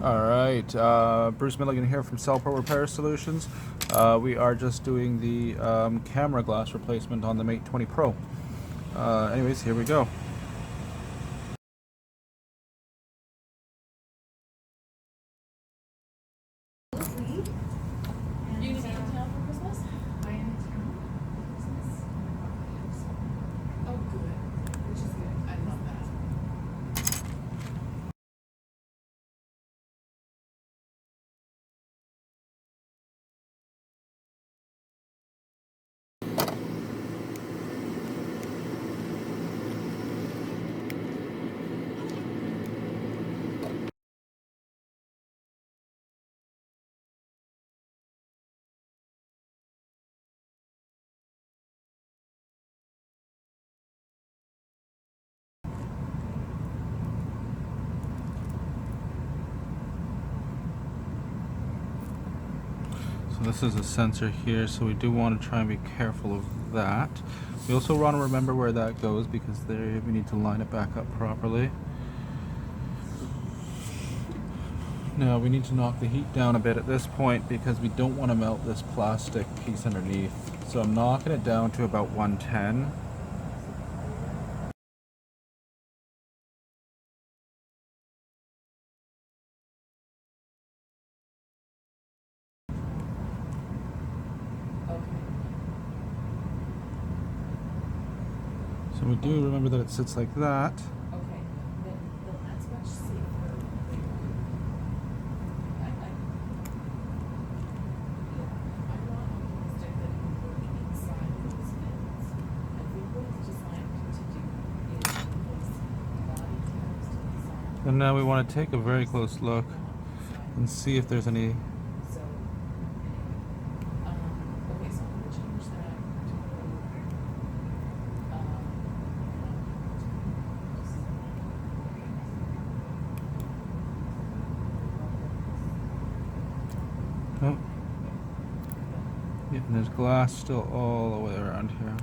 Alright, Bruce Milligan here from Cellport Repair Solutions. We are just doing the camera glass replacement on the Mate 20 Pro. Anyways, here we go. You gonna be in town for Christmas? I am in town for Christmas. Oh, good. Which is good. I love that. So this is a sensor here, so we do want to try and be careful of that. We also want to remember where that goes because there we need to line it back up properly. Now we need to knock the heat down a bit at this point because we don't want to melt this plastic piece underneath. So I'm knocking it down to about 110. So we do remember that it sits like that. Okay, then that's much safer. I'm not optimistic that it will work inside those fins. I think what it's designed to do is place body tags to the side. And now we want to take a very close look and see if there's any. So, okay, so I'm gonna change that to Oh. Yeah, and there's glass still all the way around here.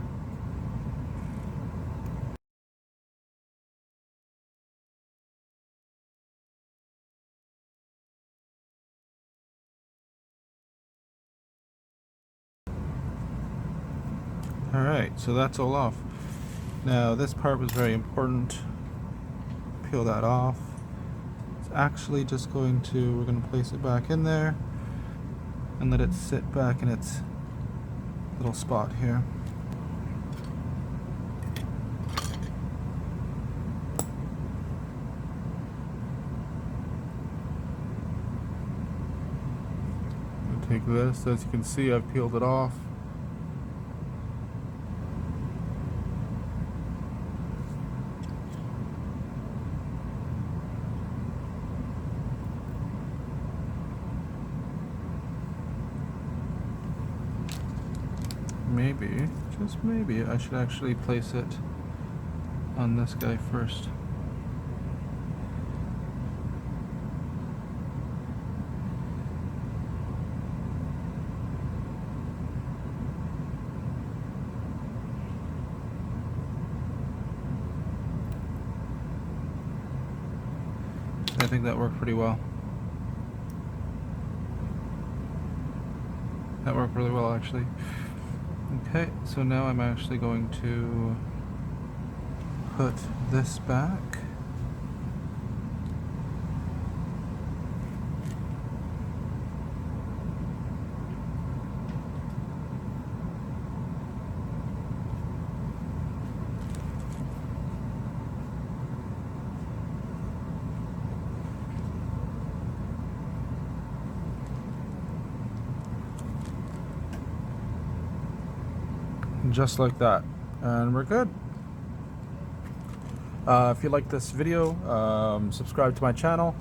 Alright, so that's all off. Now this part was very important. Peel that off. It's actually just we're going to place it back in there and let it sit back in its little spot here. I'll take this, as you can see I've peeled it off. Maybe, just maybe, I should actually place it on this guy first. I think that worked pretty well. That worked really well, actually. Okay, so now I'm actually going to put this back. Just like that, and we're good. If you like this video, subscribe to my channel.